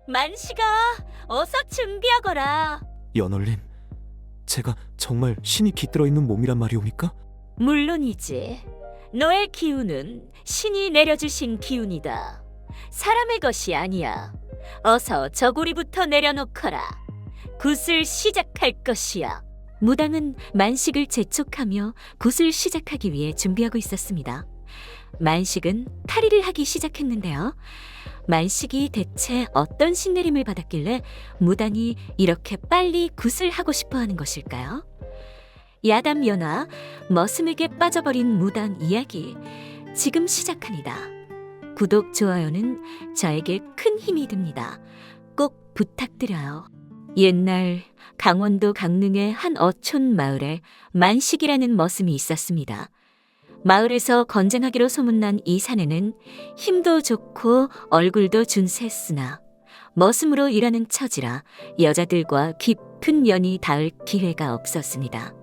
만식아, 어서 준비하거라. 연월님, 제가 정말 신이 깃들어 있는 몸이란 말이옵니까? 물론이지. 너의 기운은 신이 내려주신 기운이다. 사람의 것이 아니야. 어서 저고리부터 내려놓거라. 굿을 시작할 것이야. 무당은 만식을 재촉하며 굿을 시작하기 위해 준비하고 있었습니다. 만식은 탈의를 하기 시작했는데요. 만식이 대체 어떤 신내림을 받았길래 무당이 이렇게 빨리 굿을 하고 싶어 하는 것일까요? 야담연화 머슴에게 빠져버린 무당 이야기 지금 시작합니다. 구독, 좋아요는 저에게 큰 힘이 됩니다. 꼭 부탁드려요. 옛날 강원도 강릉의 한 어촌 마을에 만식이라는 머슴이 있었습니다. 마을에서 건장하기로 소문난 이 사내는 힘도 좋고 얼굴도 준세했으나 머슴으로 일하는 처지라 여자들과 깊은 연이 닿을 기회가 없었습니다.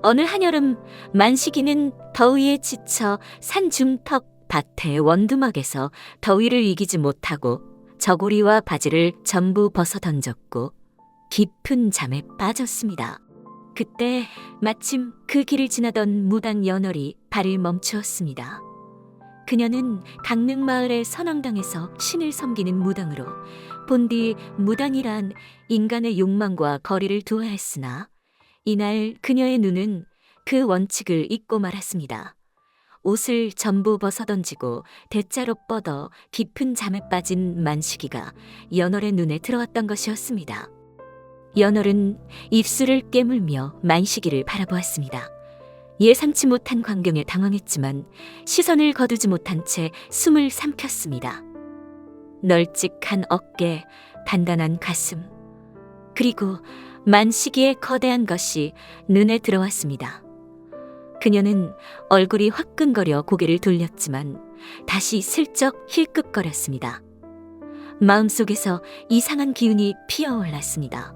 어느 한여름 만식이는 더위에 지쳐 산 중턱 밭의 원두막에서 더위를 이기지 못하고 저고리와 바지를 전부 벗어 던졌고 깊은 잠에 빠졌습니다. 그때 마침 그 길을 지나던 무당 연월이 발을 멈추었습니다. 그녀는 강릉 마을의 선왕당에서 신을 섬기는 무당으로 본디 무당이란 인간의 욕망과 거리를 두어야 했으나 이날 그녀의 눈은 그 원칙을 잊고 말았습니다. 옷을 전부 벗어던지고 대자로 뻗어 깊은 잠에 빠진 만식이가 연월의 눈에 들어왔던 것이었습니다. 연월은 입술을 깨물며 만식이를 바라보았습니다. 예상치 못한 광경에 당황했지만 시선을 거두지 못한 채 숨을 삼켰습니다. 널찍한 어깨, 단단한 가슴, 그리고 만식이의 거대한 것이 눈에 들어왔습니다. 그녀는 얼굴이 화끈거려 고개를 돌렸지만 다시 슬쩍 힐끗거렸습니다. 마음속에서 이상한 기운이 피어올랐습니다.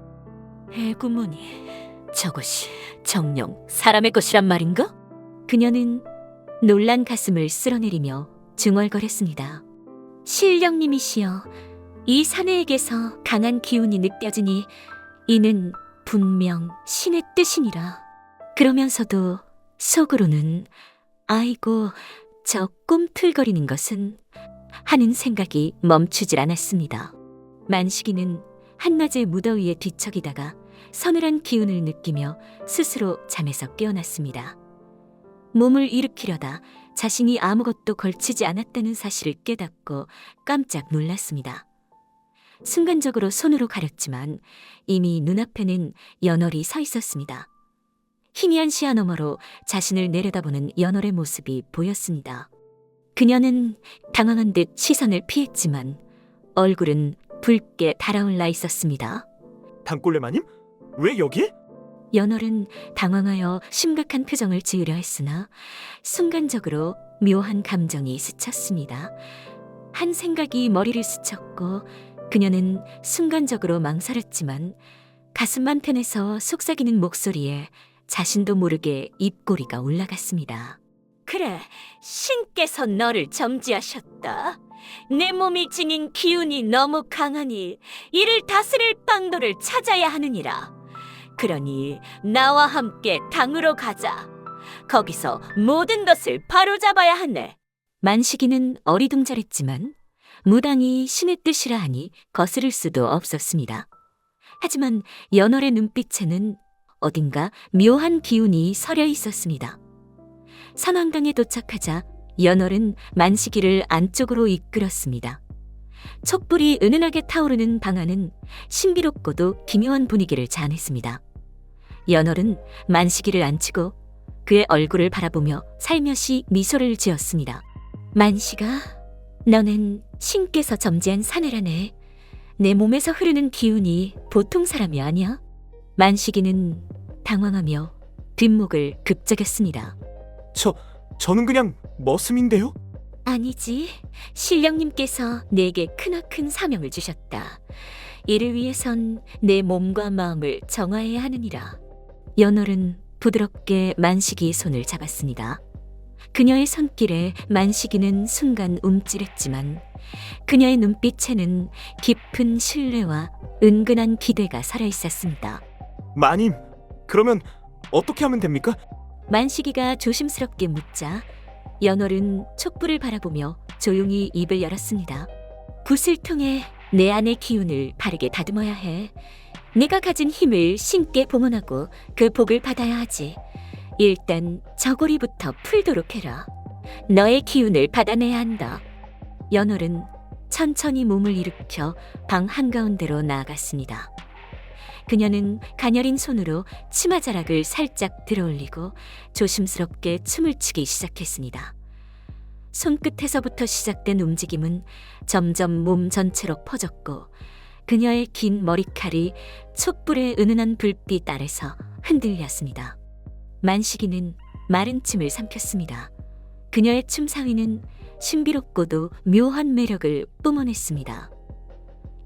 에구머니, 저것이 정녕 사람의 것이란 말인가? 그녀는 놀란 가슴을 쓸어내리며 중얼거렸습니다. 신령님이시여, 이 사내에게서 강한 기운이 느껴지니 이는 분명 신의 뜻이니라. 그러면서도 속으로는 아이고, 저 꿈틀거리는 것은 하는 생각이 멈추질 않았습니다. 만식이는 한낮의 무더위에 뒤척이다가 서늘한 기운을 느끼며 스스로 잠에서 깨어났습니다. 몸을 일으키려다 자신이 아무것도 걸치지 않았다는 사실을 깨닫고 깜짝 놀랐습니다. 순간적으로 손으로 가렸지만 이미 눈앞에는 연월이 서 있었습니다. 희미한 시야 너머로 자신을 내려다보는 연월의 모습이 보였습니다. 그녀는 당황한 듯 시선을 피했지만 얼굴은 붉게 달아올라 있었습니다. 단골레마님? 왜 여기? 연월은 당황하여 심각한 표정을 지으려 했으나 순간적으로 묘한 감정이 스쳤습니다. 한 생각이 머리를 스쳤고 그녀는 순간적으로 망설였지만 가슴 한편에서 속삭이는 목소리에 자신도 모르게 입꼬리가 올라갔습니다. 그래, 신께서 너를 점지하셨다. 내 몸이 지닌 기운이 너무 강하니 이를 다스릴 방도를 찾아야 하느니라. 그러니 나와 함께 당으로 가자. 거기서 모든 것을 바로잡아야 하네. 만식이는 어리둥절했지만 무당이 신의 뜻이라 하니 거스를 수도 없었습니다. 하지만 연월의 눈빛에는 어딘가 묘한 기운이 서려 있었습니다. 선왕당에 도착하자 연월은 만식이를 안쪽으로 이끌었습니다. 촛불이 은은하게 타오르는 방 안은 신비롭고도 기묘한 분위기를 자아냈습니다. 연월은 만식이를 앉히고 그의 얼굴을 바라보며 살며시 미소를 지었습니다. 만식아, 너는 신께서 점지한 사내라네. 내 몸에서 흐르는 기운이 보통 사람이 아니야. 만식이는 당황하며 뒷목을 급작였습니다. 저는 그냥 머슴인데요? 아니지. 신령님께서 내게 크나큰 사명을 주셨다. 이를 위해선 내 몸과 마음을 정화해야 하느니라. 연월은 부드럽게 만식이의 손을 잡았습니다. 그녀의 손길에 만식이는 순간 움찔했지만 그녀의 눈빛에는 깊은 신뢰와 은근한 기대가 살아있었습니다. 마님, 그러면 어떻게 하면 됩니까? 만식이가 조심스럽게 묻자 연월은 촛불을 바라보며 조용히 입을 열었습니다. 붓을 통해 내 안의 기운을 바르게 다듬어야 해. 네가 가진 힘을 신께 봉헌하고 그 복을 받아야 하지. 일단 저고리부터 풀도록 해라. 너의 기운을 받아내야 한다. 연월은 천천히 몸을 일으켜 방 한가운데로 나아갔습니다. 그녀는 가녀린 손으로 치마자락을 살짝 들어올리고 조심스럽게 춤을 추기 시작했습니다. 손끝에서부터 시작된 움직임은 점점 몸 전체로 퍼졌고 그녀의 긴 머리칼이 촛불의 은은한 불빛 아래서 흔들렸습니다. 만식이는 마른 침을 삼켰습니다. 그녀의 춤 사위는 신비롭고도 묘한 매력을 뿜어냈습니다.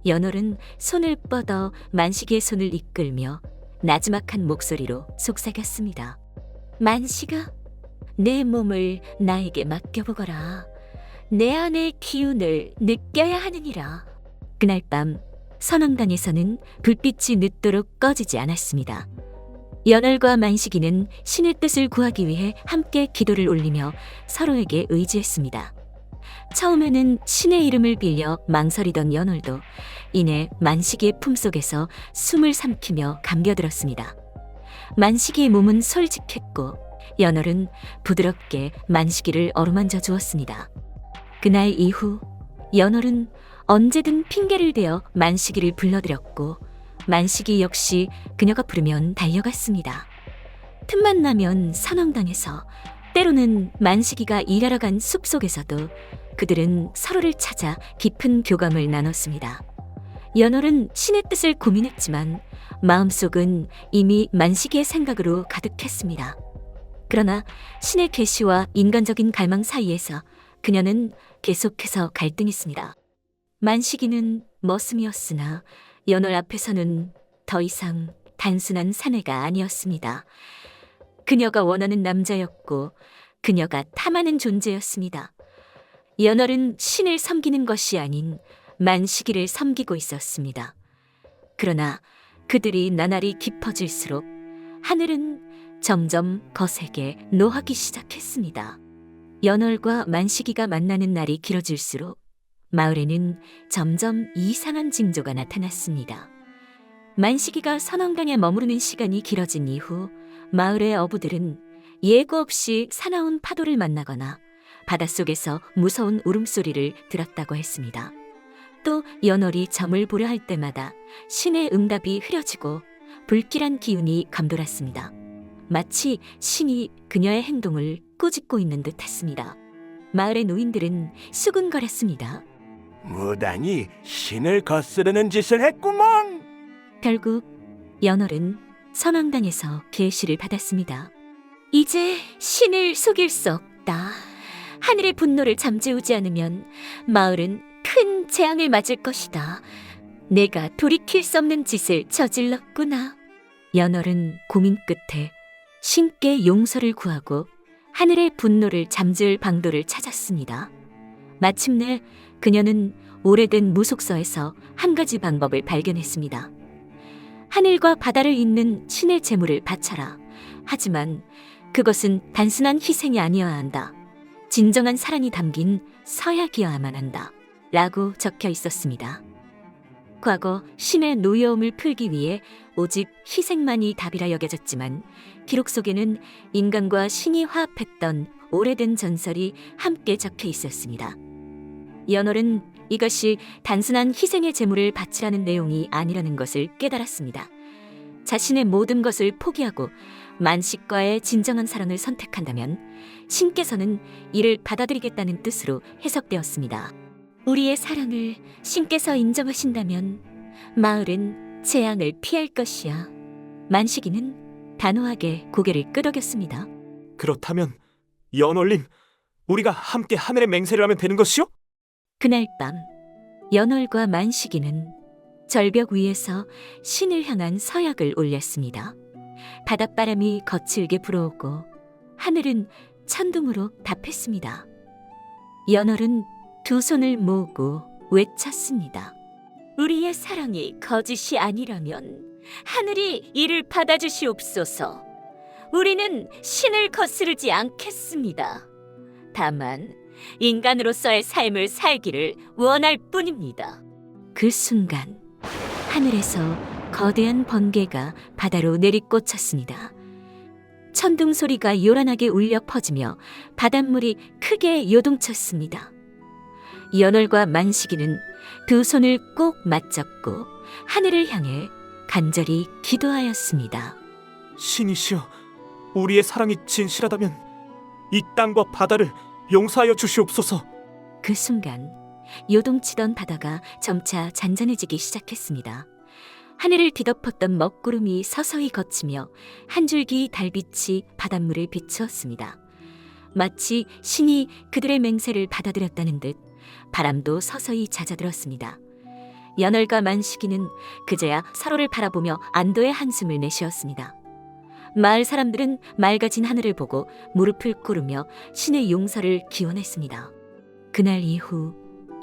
연월은 손을 뻗어 만식이의 손을 이끌며 나지막한 목소리로 속삭였습니다. 만식아, 내 몸을 나에게 맡겨보거라. 내 안의 기운을 느껴야 하느니라. 그날 밤 선왕당에서는 불빛이 늦도록 꺼지지 않았습니다. 연월과 만식이는 신의 뜻을 구하기 위해 함께 기도를 올리며 서로에게 의지했습니다. 처음에는 신의 이름을 빌려 망설이던 연월도 이내 만식이의 품속에서 숨을 삼키며 감겨들었습니다. 만식이의 몸은 솔직했고 연월은 부드럽게 만식이를 어루만져 주었습니다. 그날 이후 연월은 언제든 핑계를 대어 만식이를 불러들였고 만식이 역시 그녀가 부르면 달려갔습니다. 틈만 나면 선왕당에서 때로는 만식이가 일하러 간 숲속에서도 그들은 서로를 찾아 깊은 교감을 나눴습니다. 연월은 신의 뜻을 고민했지만 마음속은 이미 만식이의 생각으로 가득했습니다. 그러나 신의 계시와 인간적인 갈망 사이에서 그녀는 계속해서 갈등했습니다. 만식이는 머슴이었으나 연월 앞에서는 더 이상 단순한 사내가 아니었습니다. 그녀가 원하는 남자였고 그녀가 탐하는 존재였습니다. 연월은 신을 섬기는 것이 아닌 만식이를 섬기고 있었습니다. 그러나 그들이 나날이 깊어질수록 하늘은 점점 거세게 노하기 시작했습니다. 연월과 만식이가 만나는 날이 길어질수록 마을에는 점점 이상한 징조가 나타났습니다. 만식이가 선왕당에 머무르는 시간이 길어진 이후 마을의 어부들은 예고 없이 사나운 파도를 만나거나 바닷속에서 무서운 울음소리를 들었다고 했습니다. 또 연월이 점을 보려 할 때마다 신의 응답이 흐려지고 불길한 기운이 감돌았습니다. 마치 신이 그녀의 행동을 꾸짖고 있는 듯 했습니다. 마을의 노인들은 수군거렸습니다. 무당이 신을 거스르는 짓을 했구먼. 결국 연월은 선왕당에서 계시를 받았습니다. 이제 신을 속일 수 없다. 하늘의 분노를 잠재우지 않으면 마을은 큰 재앙을 맞을 것이다. 내가 돌이킬 수 없는 짓을 저질렀구나. 연월은 고민 끝에 신께 용서를 구하고 하늘의 분노를 잠재울 방도를 찾았습니다. 마침내 그녀는 오래된 무속서에서 한 가지 방법을 발견했습니다. 하늘과 바다를 잇는 신의 제물을 바쳐라. 하지만 그것은 단순한 희생이 아니어야 한다. 진정한 사랑이 담긴 서약이어야만 한다. 라고 적혀 있었습니다. 과거 신의 노여움을 풀기 위해 오직 희생만이 답이라 여겨졌지만 기록 속에는 인간과 신이 화합했던 오래된 전설이 함께 적혀 있었습니다. 연월은 이것이 단순한 희생의 제물을 바치라는 내용이 아니라는 것을 깨달았습니다. 자신의 모든 것을 포기하고 만식과의 진정한 사랑을 선택한다면 신께서는 이를 받아들이겠다는 뜻으로 해석되었습니다. 우리의 사랑을 신께서 인정하신다면 마을은 재앙을 피할 것이야. 만식이는 단호하게 고개를 끄덕였습니다. 그렇다면 연월님, 우리가 함께 하늘의 맹세를 하면 되는 것이요? 그날 밤 연월과 만식이는 절벽 위에서 신을 향한 서약을 올렸습니다. 바닷바람이 거칠게 불어오고 하늘은 천둥으로 답했습니다. 연월은 두 손을 모으고 외쳤습니다. 우리의 사랑이 거짓이 아니라면 하늘이 이를 받아주시옵소서. 우리는 신을 거스르지 않겠습니다. 다만 인간으로서의 삶을 살기를 원할 뿐입니다. 그 순간 하늘에서 거대한 번개가 바다로 내리꽂혔습니다. 천둥 소리가 요란하게 울려 퍼지며 바닷물이 크게 요동쳤습니다. 연월과 만식이는 두 손을 꼭 맞잡고 하늘을 향해 간절히 기도하였습니다. 신이시여, 우리의 사랑이 진실하다면 이 땅과 바다를 용서하여 주시옵소서. 그 순간 요동치던 바다가 점차 잔잔해지기 시작했습니다. 하늘을 뒤덮었던 먹구름이 서서히 걷히며 한 줄기 달빛이 바닷물을 비추었습니다. 마치 신이 그들의 맹세를 받아들였다는 듯 바람도 서서히 잦아들었습니다. 연월과 만식이는 그제야 서로를 바라보며 안도의 한숨을 내쉬었습니다. 마을 사람들은 맑아진 하늘을 보고 무릎을 꿇으며 신의 용서를 기원했습니다. 그날 이후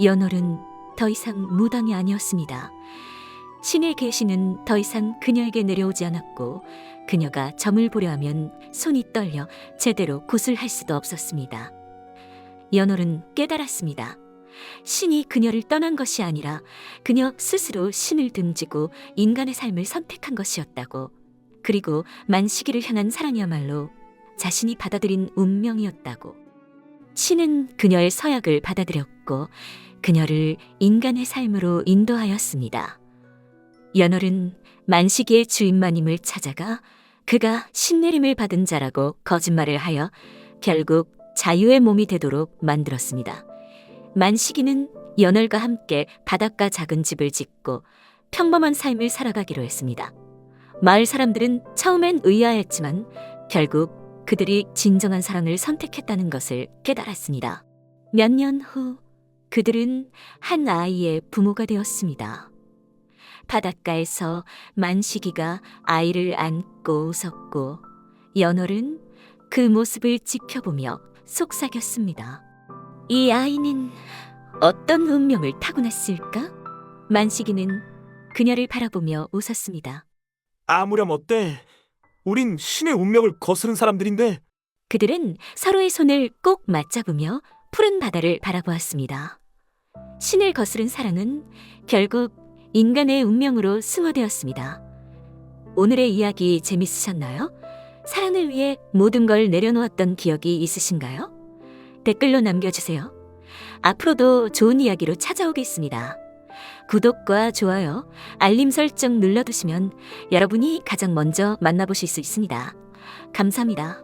연월은 더 이상 무당이 아니었습니다. 신의 계시는 더 이상 그녀에게 내려오지 않았고 그녀가 점을 보려 하면 손이 떨려 제대로 굿을 할 수도 없었습니다. 연월은 깨달았습니다. 신이 그녀를 떠난 것이 아니라 그녀 스스로 신을 등지고 인간의 삶을 선택한 것이었다고. 그리고 만식이를 향한 사랑이야말로 자신이 받아들인 운명이었다고. 신은 그녀의 서약을 받아들였고 그녀를 인간의 삶으로 인도하였습니다. 연월은 만식이의 주인마님을 찾아가 그가 신내림을 받은 자라고 거짓말을 하여 결국 자유의 몸이 되도록 만들었습니다. 만식이는 연월과 함께 바닷가 작은 집을 짓고 평범한 삶을 살아가기로 했습니다. 마을 사람들은 처음엔 의아했지만 결국 그들이 진정한 사랑을 선택했다는 것을 깨달았습니다. 몇 년 후 그들은 한 아이의 부모가 되었습니다. 바닷가에서 만식이가 아이를 안고 웃었고 연월은 그 모습을 지켜보며 속삭였습니다. 이 아이는 어떤 운명을 타고났을까? 만식이는 그녀를 바라보며 웃었습니다. 아무렴 어때? 우린 신의 운명을 거스른 사람들인데. 그들은 서로의 손을 꼭 맞잡으며 푸른 바다를 바라보았습니다. 신을 거스른 사랑은 결국 인간의 운명으로 승화되었습니다. 오늘의 이야기 재밌으셨나요? 사랑을 위해 모든 걸 내려놓았던 기억이 있으신가요? 댓글로 남겨주세요. 앞으로도 좋은 이야기로 찾아오겠습니다. 구독과 좋아요, 알림 설정 눌러두시면 여러분이 가장 먼저 만나보실 수 있습니다. 감사합니다.